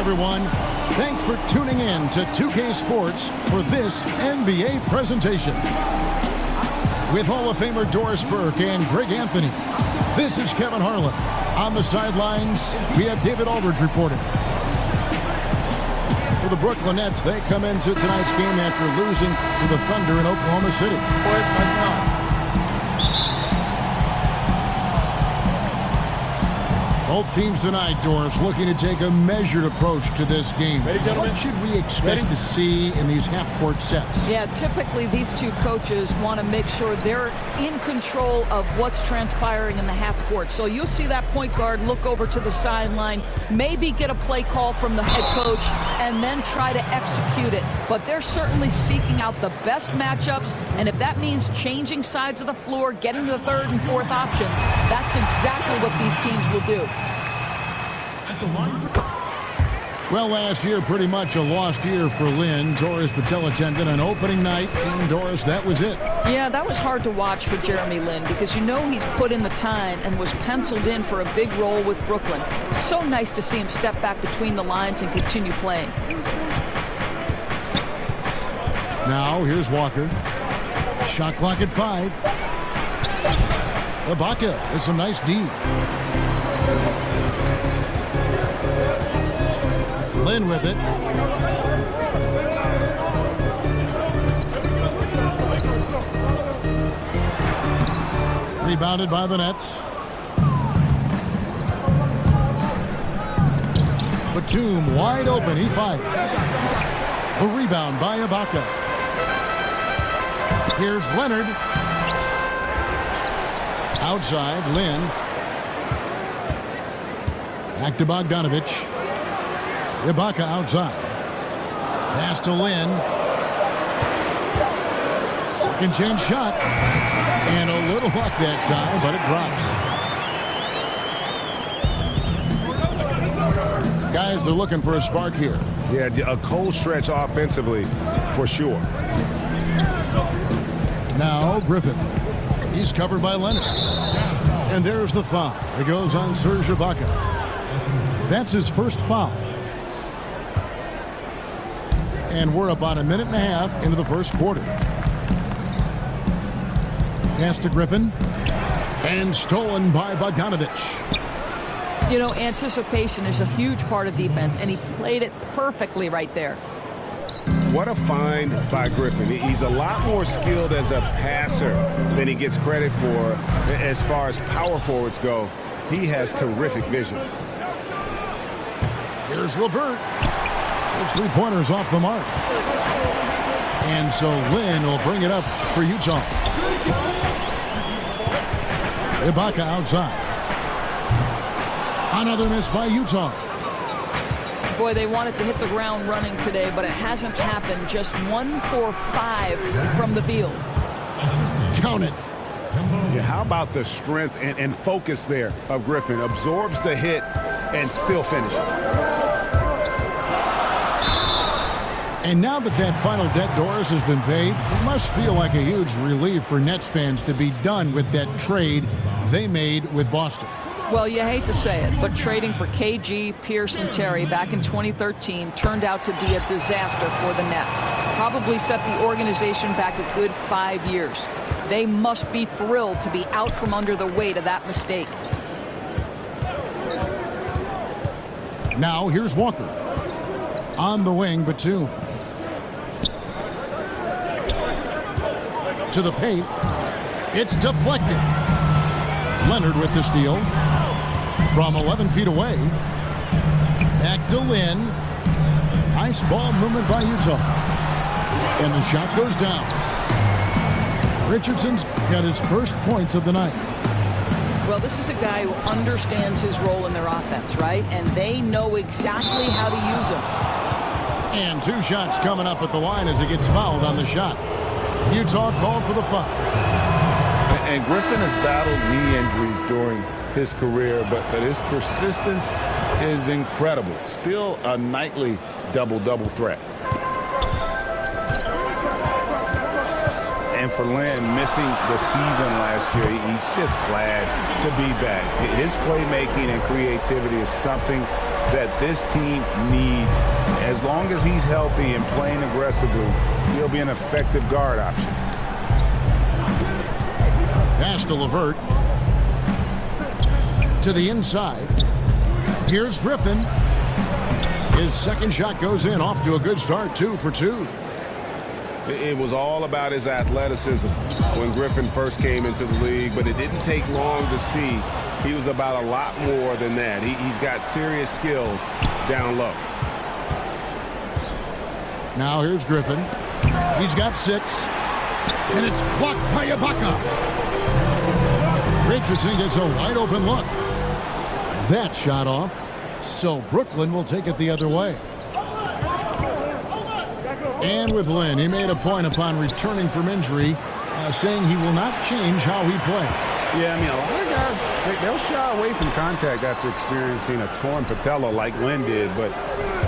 everyone. Thanks for tuning in to 2K Sports for this NBA presentation. With Hall of Famer Doris Burke and Greg Anthony, this is Kevin Harlan. On the sidelines, we have David Aldridge reporting. For the Brooklyn Nets, they come into tonight's game after losing to the Thunder in Oklahoma City. Boys, pressing on. Both teams tonight, Doris, looking to take a measured approach to this game. What should we expect to see in these half-court sets? Yeah, typically these two coaches want to make sure they're in control of what's transpiring in the half-court. So you'll see that point guard look over to the sideline, maybe get a play call from the head coach, and then try to execute it. But they're certainly seeking out the best matchups, and if that means changing sides of the floor, getting to the third and fourth options, that's exactly what these teams will do. Well, last year, pretty much a lost year for Lynn. Torres Patella tendon on opening night, and Doris, that was it. Yeah, that was hard to watch for Jeremy Lin because you know he's put in the time and was penciled in for a big role with Brooklyn. So nice to see him step back between the lines and continue playing. Now, here's Walker. Shot clock at 5. Ibaka with some nice D. Lynn with it. Rebounded by the Nets. Batum wide open. He fires. A rebound by Ibaka. Here's Leonard. Outside, Lynn. Back to Bogdanovich. Ibaka outside. Pass to Lynn. Second chance shot. And a little luck that time, but it drops. Guys are looking for a spark here. Yeah, a cold stretch offensively, for sure. Now Griffin. He's covered by Leonard. And there's the foul. It goes on Serge Ibaka. That's his first foul. And we're about a minute and a half into the first quarter. Pass to Griffin. And stolen by Bogdanovich. You know, anticipation is a huge part of defense, and he played it perfectly right there. What a find by Griffin. He's a lot more skilled as a passer than he gets credit for as far as power forwards go. He has terrific vision. Here's Levert. Those three-pointers off the mark. And so Lynn will bring it up for Utah. Ibaka outside. Another miss by Utah. Boy, they wanted to hit the ground running today, but it hasn't happened. Just 1 for 5 from the field. Count it. Yeah, how about the strength and focus there of Griffin? Absorbs the hit and still finishes. And now that that final debt, Doris, has been paid, it must feel like a huge relief for Nets fans to be done with that trade they made with Boston. Well, you hate to say it, but trading for KG, Pierce, and Terry back in 2013 turned out to be a disaster for the Nets. Probably set the organization back a good 5 years. They must be thrilled to be out from under the weight of that mistake. Now here's Walker. On the wing, Batum. To the paint. It's deflected. Leonard with the steal. From 11 feet away. Back to Lynn. Nice ball movement by Utah. And the shot goes down. Richardson's got his first points of the night. Well, this is a guy who understands his role in their offense, right? And they know exactly how to use him. And 2 shots coming up at the line as he gets fouled on the shot. Utah called for the foul. And Griffin has battled knee injuries during his career, but his persistence is incredible. Still a nightly double-double threat. And for Lynn, missing the season last year, he's just glad to be back. His playmaking and creativity is something that this team needs. As long as he's healthy and playing aggressively, he'll be an effective guard option. Pass to LeVert. To the inside. Here's Griffin. His second shot goes in, off to a good start, 2 for 2. It was all about his athleticism when Griffin first came into the league, but it didn't take long to see he was about a lot more than that. He's got serious skills down low. Now here's Griffin. He's got 6. And it's blocked by Ibaka. Richardson gets a wide open look. That shot off. So Brooklyn will take it the other way. And with Lynn, he made a point upon returning from injury, saying he will not change how he plays. Yeah, I mean, a lot of guys, they'll shy away from contact after experiencing a torn patella like Lynn did, but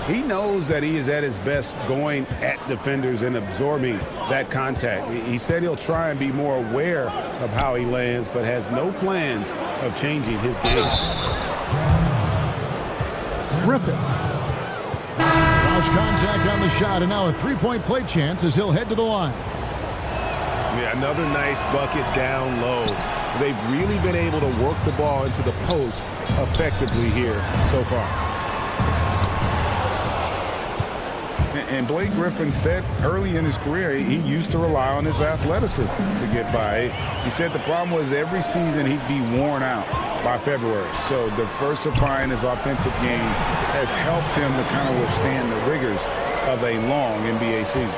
he knows that he is at his best going at defenders and absorbing that contact. He said he'll try and be more aware of how he lands, but has no plans of changing his game. Griffin. Contact on the shot, and now a three-point play chance as he'll head to the line. Yeah, another nice bucket down low. They've really been able to work the ball into the post effectively here so far. And Blake Griffin said early in his career he used to rely on his athleticism to get by. He said the problem was every season he'd be worn out by February. So diversifying his offensive game has helped him to kind of withstand the rigors of a long NBA season.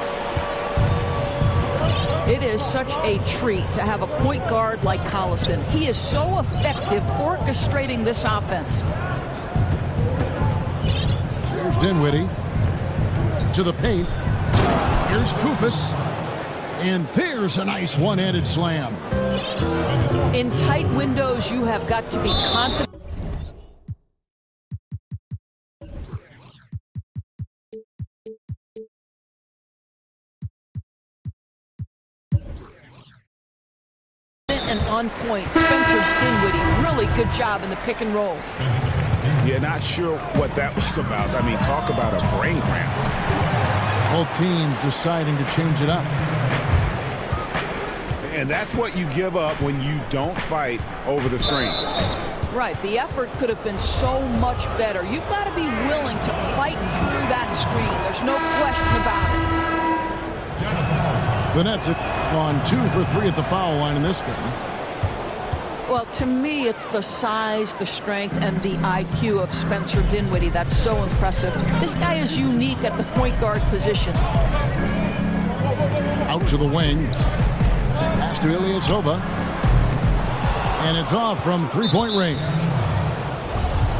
It is such a treat to have a point guard like Collison. He is so effective orchestrating this offense. Here's Dinwiddie to the paint. Here's Kufis. And there's a nice one-handed slam. In tight windows, you have got to be confident. And on point, Spencer Dinwiddie, really good job in the pick and roll. Yeah, not sure what that was about. I mean, talk about a brain cramp. Both teams deciding to change it up. And that's what you give up when you don't fight over the screen. Right. The effort could have been so much better. You've got to be willing to fight through that screen. There's no question about it. The Nets have gone 2 for 3 at the foul line in this game. Well, to me, it's the size, the strength, and the IQ of Spencer Dinwiddie that's so impressive. This guy is unique at the point guard position. Out to the wing. Pass to Ilyasova. And it's off from three-point range.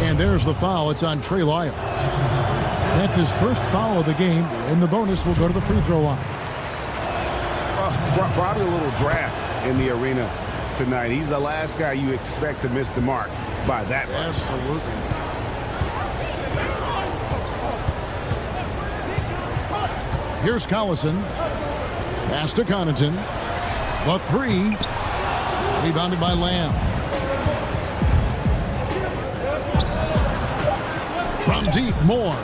And there's the foul. It's on Trey Lyles. That's his first foul of the game, and the bonus will go to the free throw line. Probably a little draft in the arena tonight. He's the last guy you expect to miss the mark by that much. Absolutely. Here's Collison. Pass to Connaughton. The three. Rebounded by Lamb. From deep, Moore.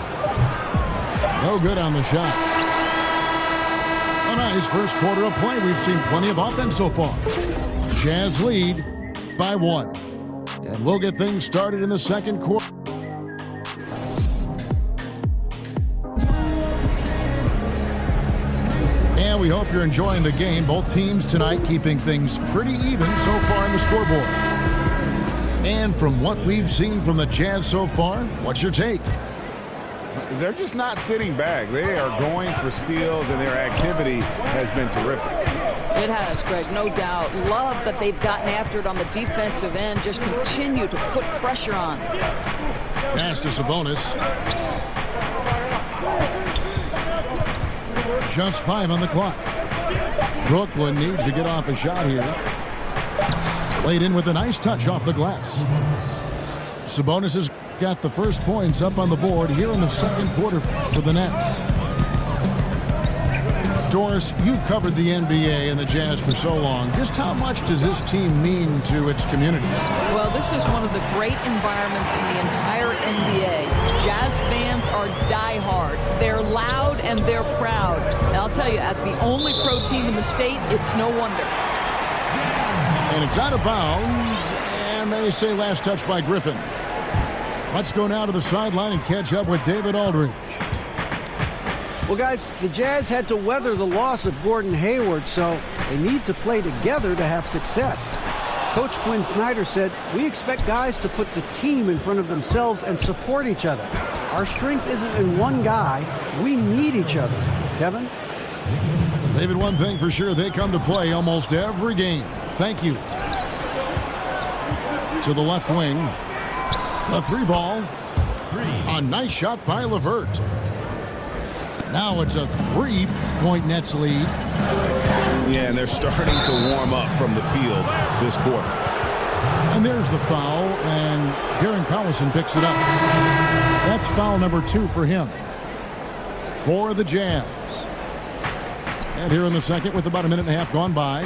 No good on the shot. A nice first quarter of play. We've seen plenty of offense so far. Jazz lead by 1. And we'll get things started in the second quarter. And we hope you're enjoying the game. Both teams tonight keeping things pretty even so far in the scoreboard. And from what we've seen from the Jazz so far, what's your take? They're just not sitting back. They are going for steals, and their activity has been terrific. It has, Greg, no doubt. Love that they've gotten after it on the defensive end. Just continue to put pressure on. Pass to Sabonis. Just 5 on the clock. Brooklyn needs to get off a shot here. Laid in with a nice touch off the glass. Sabonis has got the first points up on the board here in the second quarter for the Nets. Doris, you've covered the NBA and the Jazz for so long. Just how much does this team mean to its community? Well, this is one of the great environments in the entire NBA. Jazz fans are diehard. They're loud and they're proud. And I'll tell you, as the only pro team in the state, it's no wonder. And it's out of bounds, and they say last touch by Griffin. Let's go now to the sideline and catch up with David Aldridge. Well, guys, the Jazz had to weather the loss of Gordon Hayward, so they need to play together to have success. Coach Quinn Snyder said, "We expect guys to put the team in front of themselves and support each other. Our strength isn't in one guy. We need each other." Kevin? David, one thing for sure, they come to play almost every game. Thank you. To the left wing. A 3-ball. A nice shot by LeVert. Now it's a 3-point Nets lead. Yeah, and they're starting to warm up from the field this quarter. And there's the foul, and Darren Collison picks it up. That's foul number 2 for him. For the Jazz. And here in the second, with about a minute and a half gone by,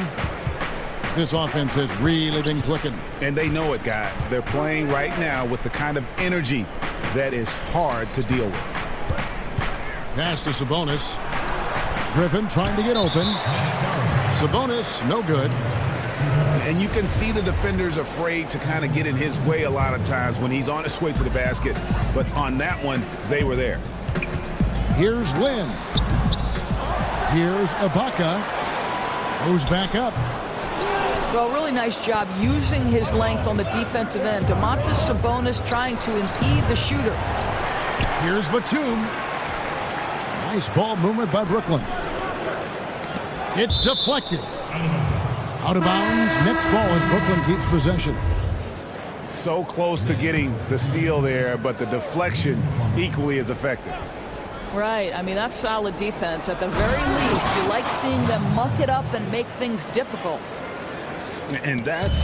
this offense has really been clicking. And they know it, guys. They're playing right now with the kind of energy that is hard to deal with. Pass to Sabonis. Griffin trying to get open. Sabonis, no good. And you can see the defenders afraid to kind of get in his way a lot of times when he's on his way to the basket. But on that one, they were there. Here's Lynn. Here's Ibaka. Goes back up. Well, really nice job using his length on the defensive end. Domantas Sabonis trying to impede the shooter. Here's Batum. Nice ball movement by Brooklyn. It's deflected. Out of bounds. Next ball as Brooklyn keeps possession. So close to getting the steal there, but the deflection equally as effective. Right. I mean, that's solid defense. At the very least, you like seeing them muck it up and make things difficult. And that's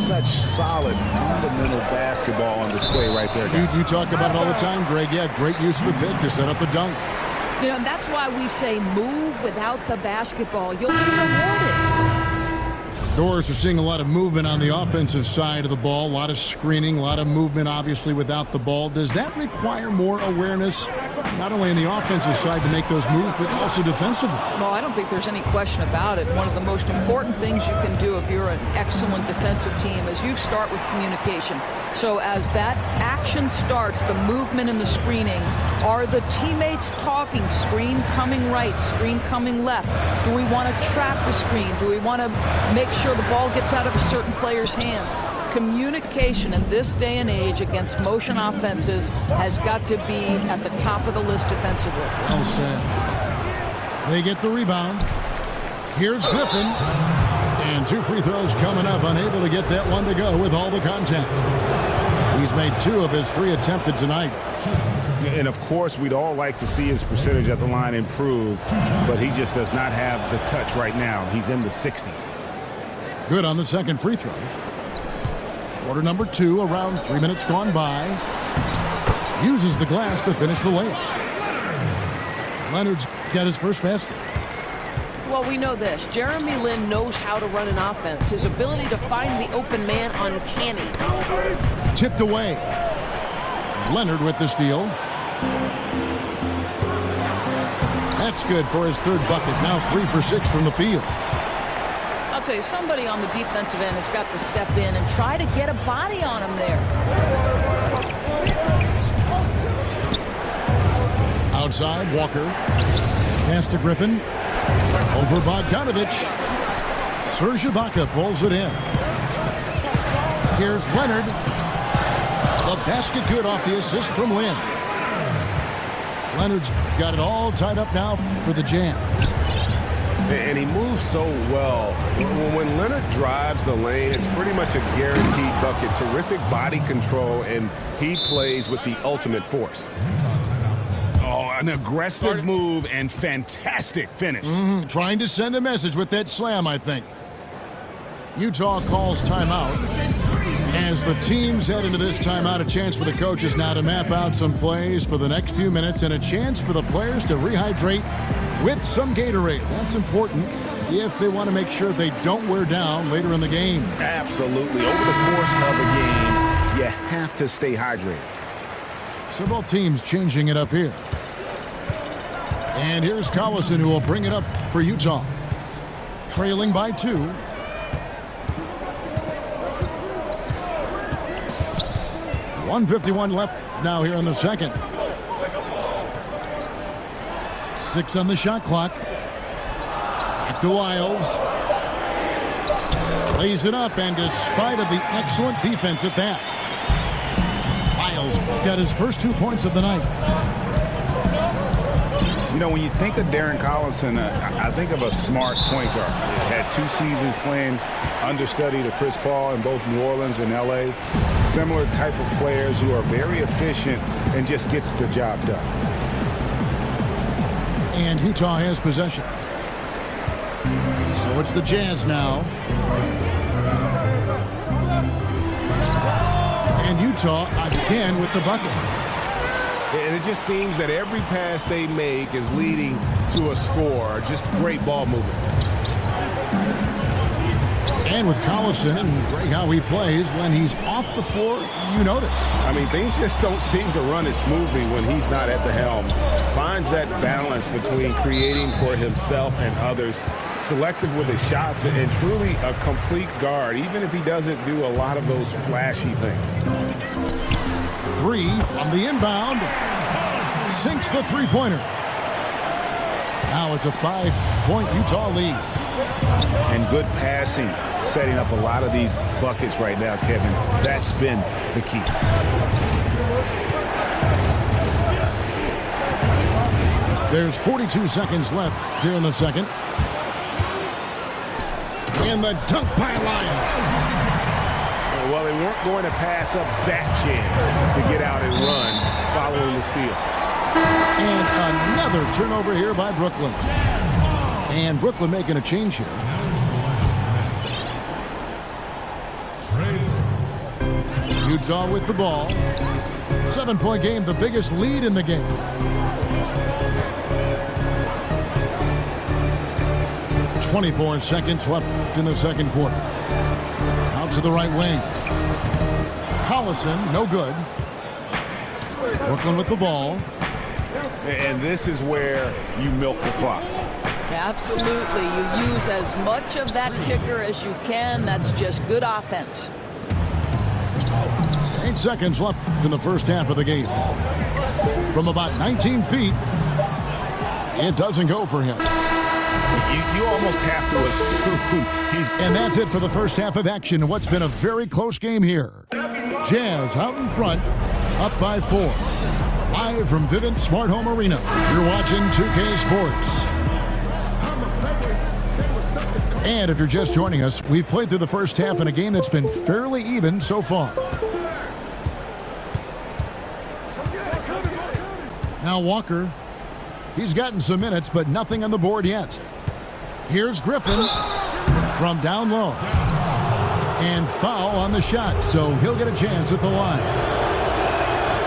such solid, fundamental basketball on display right there, guys. You talk about it all the time, Greg. Yeah, great use of the pick to set up the dunk. You know, that's why we say move without the basketball. You'll be rewarded. Doors are seeing a lot of movement on the offensive side of the ball. A lot of screening, a lot of movement, obviously, without the ball. Does that require more awareness, not only on the offensive side to make those moves, but also defensively? Well, I don't think there's any question about it. One of the most important things you can do if you're an excellent defensive team is you start with communication. So as that action starts, the movement and the screening, are the teammates talking? Screen coming right, screen coming left. Do we want to trap the screen? Do we want to make sure the ball gets out of a certain player's hands? Communication in this day and age against motion offenses has got to be at the top of the list defensively. Well said. They get the rebound. Here's Griffin. And 2 free throws coming up. Unable to get that one to go with all the contact. He's made 2 of his 3 attempted tonight. And, of course, we'd all like to see his percentage at the line improve, but he just does not have the touch right now. He's in the 60s. Good on the second free throw. Quarter number 2, around 3 minutes gone by. Uses the glass to finish the layup. Leonard's got his first basket. Well, we know this. Jeremy Lin knows how to run an offense. His ability to find the open man uncanny. Tipped away. Leonard with the steal. That's good for his 3rd bucket. Now 3 for 6 from the field. I'll tell you, somebody on the defensive end has got to step in and try to get a body on him there. Outside, Walker. Pass to Griffin. Over Bogdanovich. Serge Ibaka pulls it in. Here's Leonard. The basket good off the assist from Lynn. Leonard's got it all tied up now for the Jazz. And he moves so well. When Leonard drives the lane, it's pretty much a guaranteed bucket. Terrific body control, and he plays with the ultimate force. Oh, an aggressive move and fantastic finish. Trying to send a message with that slam, I think. Utah calls timeout. As the teams head into this timeout, a chance for the coaches now to map out some plays for the next few minutes and a chance for the players to rehydrate with some Gatorade. That's important if they want to make sure they don't wear down later in the game. Absolutely. Over the course of a game, you have to stay hydrated. So both teams changing it up here. And here's Collison, who will bring it up for Utah. Trailing by 2. .151 left now here in the second. 6 on the shot clock. Back to Wiles. Lays it up, and despite of the excellent defense at that, Wiles got his first 2 points of the night. You know, when you think of Darren Collison, I think of a smart point guard. He had 2 seasons playing understudy to Chris Paul in both New Orleans and L.A. Similar type of players who are very efficient and just gets the job done. And Utah has possession. So it's the Jazz now. And Utah again with the bucket. And it just seems that every pass they make is leading to a score. Just great ball movement. And with Collison, and great how he plays, when he's off the floor, you notice. I mean, things just don't seem to run as smoothly when he's not at the helm. Finds that balance between creating for himself and others, selective with his shots, and truly a complete guard, even if he doesn't do a lot of those flashy things. 3 from the inbound. Sinks the three-pointer. Now it's a 5-point Utah lead. And good passing, setting up a lot of these buckets right now, Kevin. That's been the key. There's 42 seconds left here in the second. And the dunk by Lyons. Well, they weren't going to pass up that chance to get out and run following the steal. And another turnover here by Brooklyn. And Brooklyn making a change here. Utah with the ball. 7-point game, the biggest lead in the game. .24 seconds left in the second quarter. Out to the right wing. Collison, no good. Brooklyn with the ball. And this is where you milk the clock. Absolutely. You use as much of that ticker as you can. That's just good offense. 8 seconds left in the first half of the game. From about 19 feet, it doesn't go for him. You almost have to assume he's... And that's it for the first half of action in what's been a very close game here. Jazz out in front, up by 4. Live from Vivint Smart Home Arena, you're watching 2K Sports. And if you're just joining us, we've played through the first half in a game that's been fairly even so far. Now Walker, he's gotten some minutes, but nothing on the board yet. Here's Griffin from down low. And foul on the shot, so he'll get a chance at the line.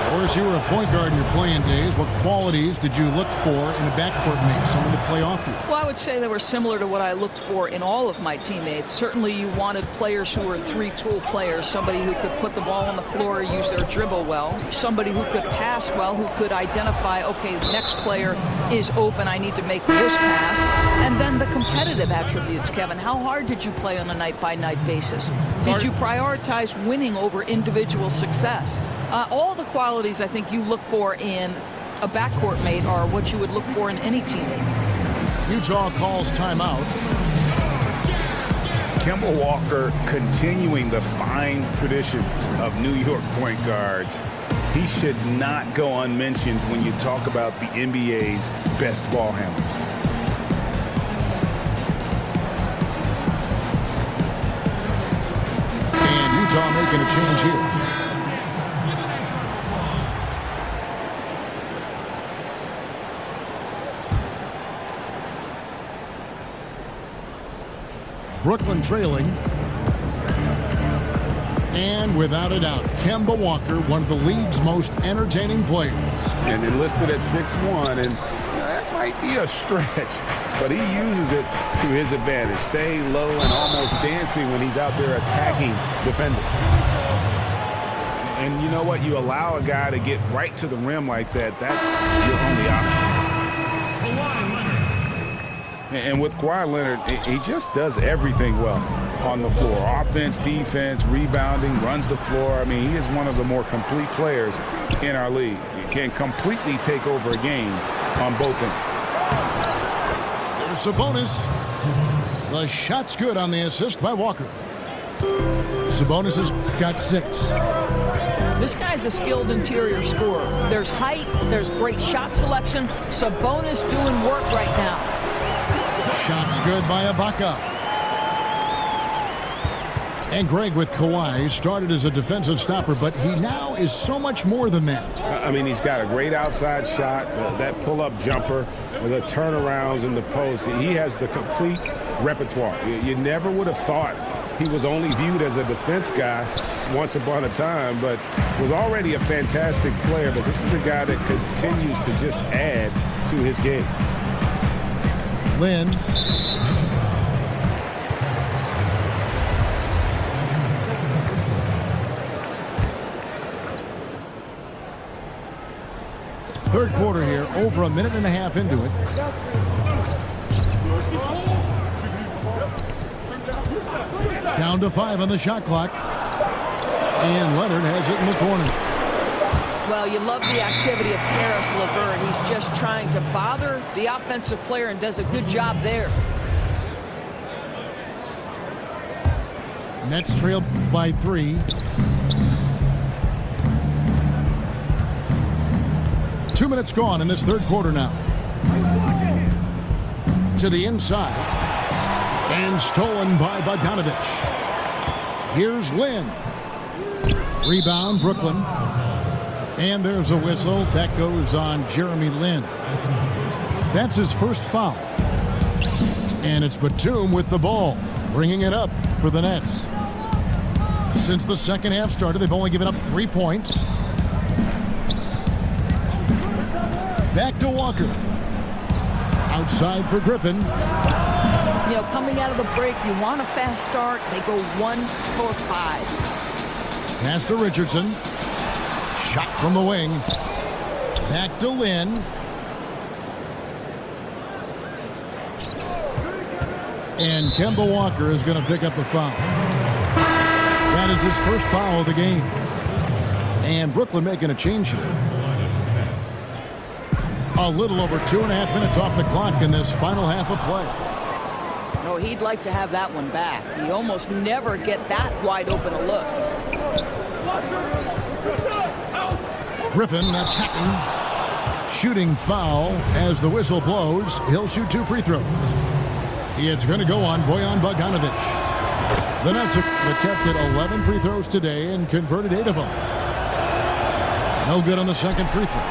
Of course, you were a point guard in your playing days. What qualities did you look for in a backcourt mate, someone to play off you? Well, I would say they were similar to what I looked for in all of my teammates. Certainly you wanted players who were three-tool players, somebody who could put the ball on the floor, use their dribble well, somebody who could pass well, who could identify, okay, the next player is open, I need to make this pass. And then the competitive attributes, Kevin. How hard did you play on a night-by-night basis? Did you prioritize winning over individual success? All the qualities I think you look for in a backcourt mate are what you would look for in any teammate. Utah calls timeout. Kemba Walker continuing the fine tradition of New York point guards. He should not go unmentioned when you talk about the NBA's best ball handlers. And Utah making a change here. Brooklyn trailing. And without a doubt, Kemba Walker, one of the league's most entertaining players. And enlisted at 6'1", and that might be a stretch, but he uses it to his advantage, staying low and almost dancing when he's out there attacking defenders. And you know what? You allow a guy to get right to the rim like that, that's your only option. And with Kawhi Leonard, he just does everything well on the floor. Offense, defense, rebounding, runs the floor. I mean, he is one of the more complete players in our league. He can completely take over a game on both ends. There's Sabonis. The shot's good on the assist by Walker. Sabonis has got 6. This guy's a skilled interior scorer. There's height, there's great shot selection. Sabonis doing work right now. Shot's good by Ibaka. And Greg, with Kawhi, started as a defensive stopper, but he now is so much more than that. I mean, he's got a great outside shot, that pull-up jumper, the turnarounds in the post. He has the complete repertoire. You never would have thought he was only viewed as a defense guy once upon a time, but was already a fantastic player. But this is a guy that continues to just add to his game. Lynn. Third quarter here, over a minute and a half into it. Down to 5 on the shot clock. And Leonard has it in the corner. Well, you love the activity of Karis LeVert. He's just trying to bother the offensive player and does a good job there. Nets trail by 3. 2 minutes gone in this third quarter now. To the inside. And stolen by Bogdanovich. Here's Lynn. Rebound, Brooklyn. And there's a whistle. That goes on Jeremy Lin. That's his first foul. And it's Batum with the ball, bringing it up for the Nets. Since the second half started, they've only given up 3 points. Back to Walker. Outside for Griffin. You know, coming out of the break, you want a fast start. They go 1 for 5. Pass to Richardson. Shot from the wing. Back to Lynn. And Kemba Walker is going to pick up the foul. That is his first foul of the game. And Brooklyn making a change here. A little over 2.5 minutes off the clock in this final half of play. Oh, he'd like to have that one back. You almost never get that wide open a look. Griffin attacking. Shooting foul as the whistle blows. He'll shoot 2 free throws. It's going to go on Bojan Bogdanovich. The Nets have attempted 11 free throws today and converted 8 of them. No good on the second free throw.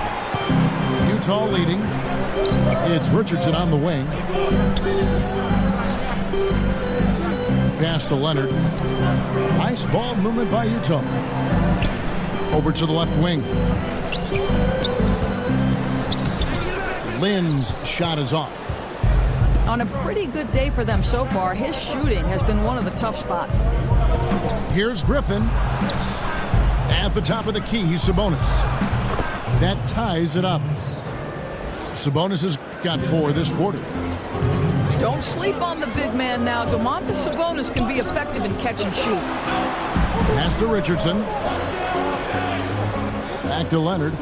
Utah leading. It's Richardson on the wing. Pass to Leonard. Nice ball movement by Utah. Over to the left wing. Lynn's shot is off. On a pretty good day for them so far, his shooting has been one of the tough spots. Here's Griffin. At the top of the key, Sabonis. That ties it up. Sabonis has got 4 this quarter. Don't sleep on the big man now. Domantas Sabonis can be effective in catch and shoot. Pass to Richardson. Back to Leonard.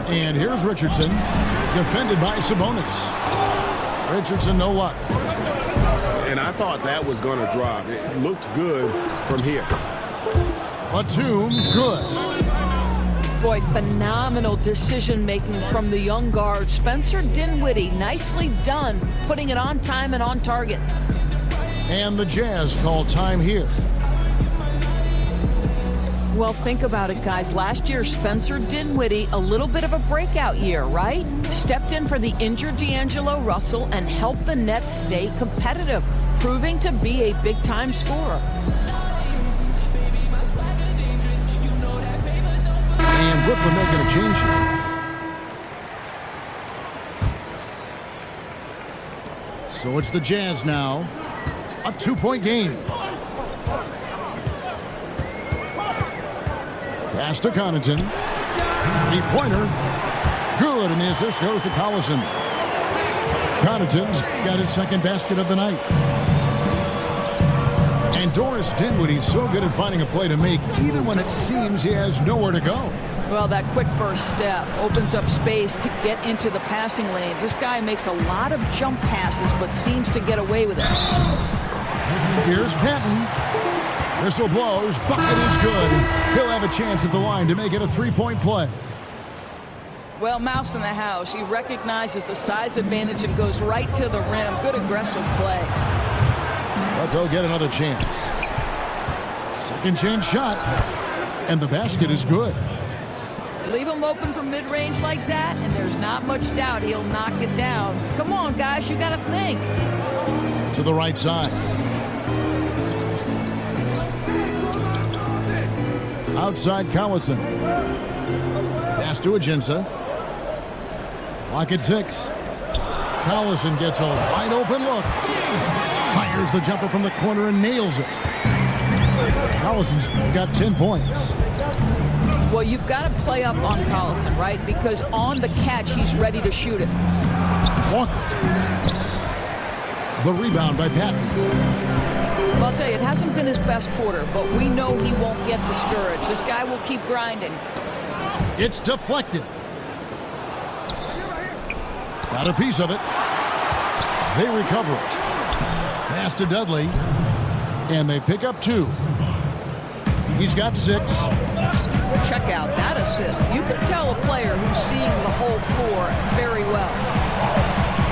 And here's Richardson. Defended by Sabonis. Richardson, no luck. And I thought that was going to drop. It looked good from here. Batum, good. Boy, phenomenal decision-making from the young guard. Spencer Dinwiddie, nicely done, putting it on time and on target. And the Jazz call time here. Well, think about it, guys. Last year, Spencer Dinwiddie, a little bit of a breakout year, right? Stepped in for the injured D'Angelo Russell and helped the Nets stay competitive, proving to be a big-time scorer. And Brooklyn making a change here. So it's the Jazz now. A 2-point game. Pass to Connaughton. Three-pointer. Good, and the assist goes to Collison. Connaughton's got his second basket of the night. And Doris Dinwiddie's so good at finding a play to make, even when it seems he has nowhere to go. Well, that quick first step opens up space to get into the passing lanes. This guy makes a lot of jump passes, but seems to get away with it. Here's Patton. Whistle blows. Bucket is good. He'll have a chance at the line to make it a three-point play. Well, Mouse in the house. He recognizes the size advantage and goes right to the rim. Good aggressive play. But they'll get another chance. Second chance shot. And the basket is good. Leave him open from mid-range like that, and there's not much doubt he'll knock it down. Come on, guys, you got to think. To the right side. Outside Collison. Pass to Ajinça. Clock at 6. Collison gets a wide open look. Fires the jumper from the corner and nails it. Collison's got 10 points. Well, you've got to play up on Collison, right? Because on the catch, he's ready to shoot it. Walker. The rebound by Patton. Well, I'll tell you, it hasn't been his best quarter, but we know he won't get discouraged. This guy will keep grinding. It's deflected. Got a piece of it. They recover it. Pass to Dudley. And they pick up 2. He's got 6. Check out that assist. You can tell a player who's seeing the whole floor very well.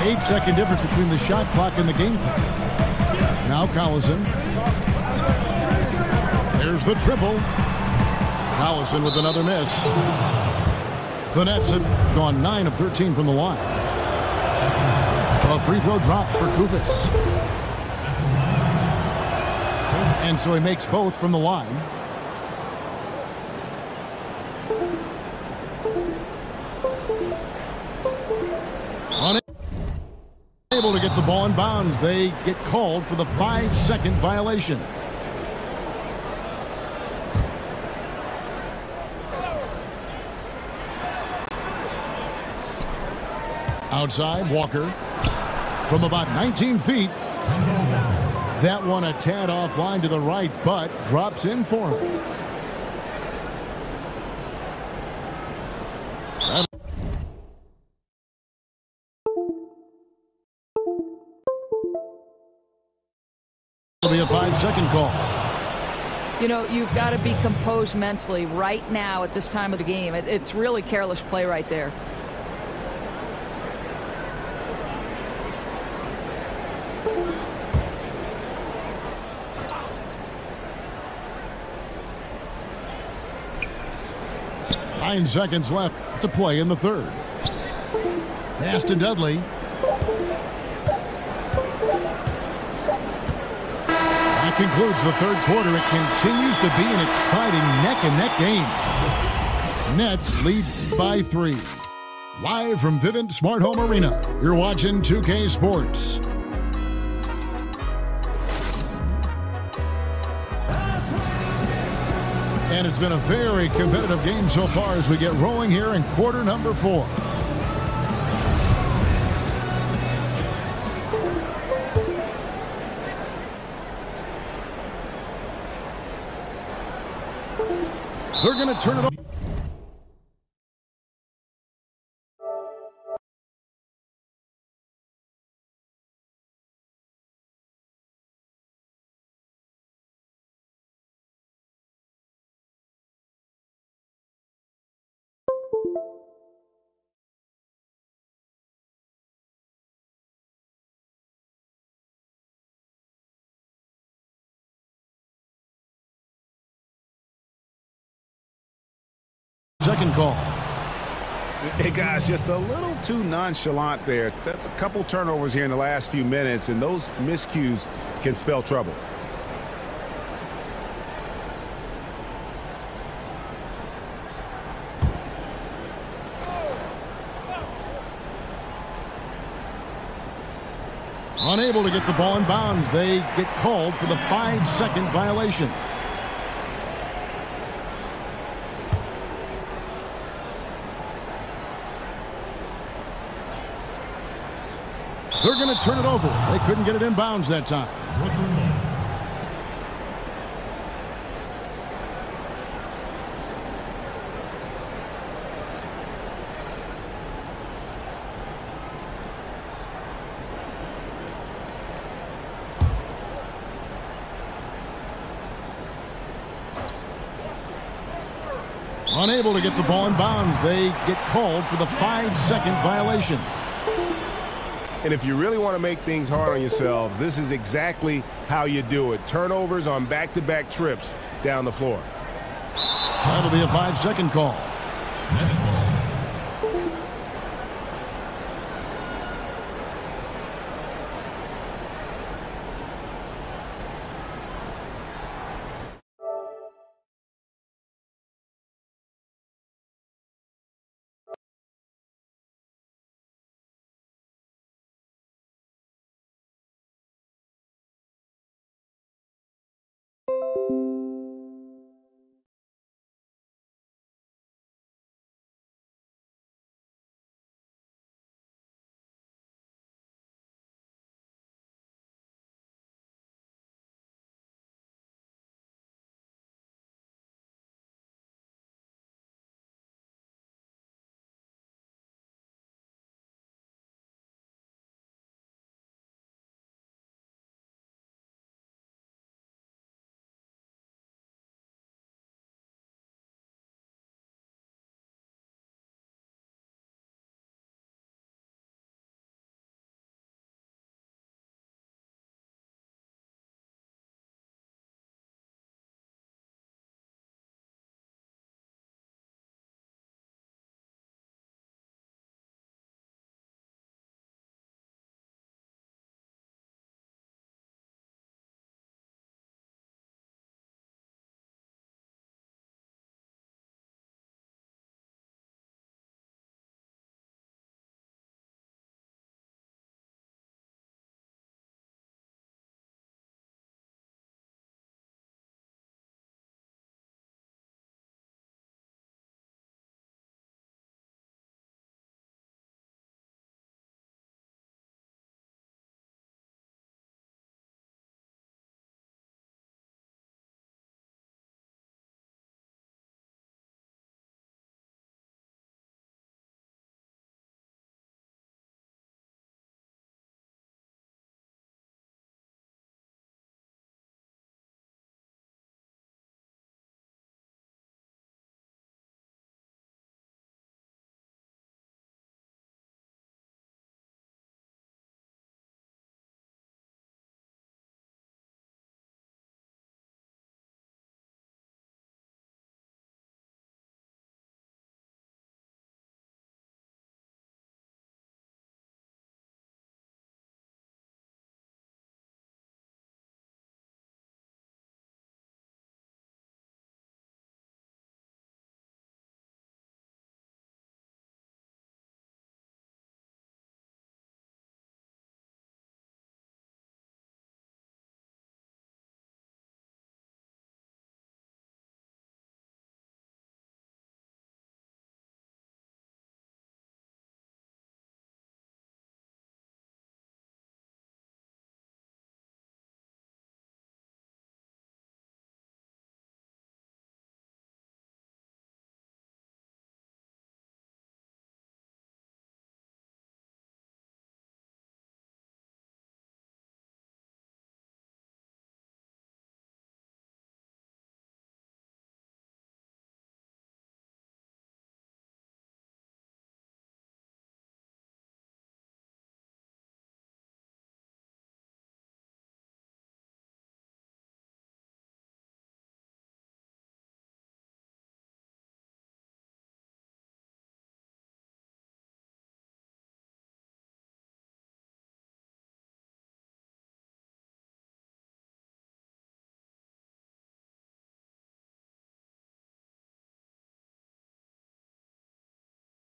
8-second difference between the shot clock and the game clock. Now Collison. There's the triple. Collison with another miss. The Nets have gone 9 of 13 from the line. A free throw drops for Koufos. And so he makes both from the line. Unable to get the ball in bounds. They get called for the 5-second violation. Outside, Walker from about 19 feet. That one a tad offline to the right, but drops in for him. It'll be a 5-second call. You know, you've got to be composed mentally right now at this time of the game. It's really careless play right there. Nine seconds left to play in the third. Pass to Dudley. That concludes the third quarter. It continues to be an exciting neck-and-neck game. Nets lead by 3. Live from Vivint Smart Home Arena, you're watching 2K Sports. And it's been a very competitive game so far as we get rolling here in quarter number 4. They're going to turn it over. 5-second call. Hey, guys, just a little too nonchalant there. That's a couple turnovers here in the last few minutes, and those miscues can spell trouble. Unable to get the ball in bounds. They get called for the 5-second violation. They're going to turn it over. They couldn't get it in bounds that time. Unable to get the ball in bounds. They get called for the 5-second violation. And if you really want to make things hard on yourselves, this is exactly how you do it. Turnovers on back-to-back trips down the floor. That'll be a 5-second call.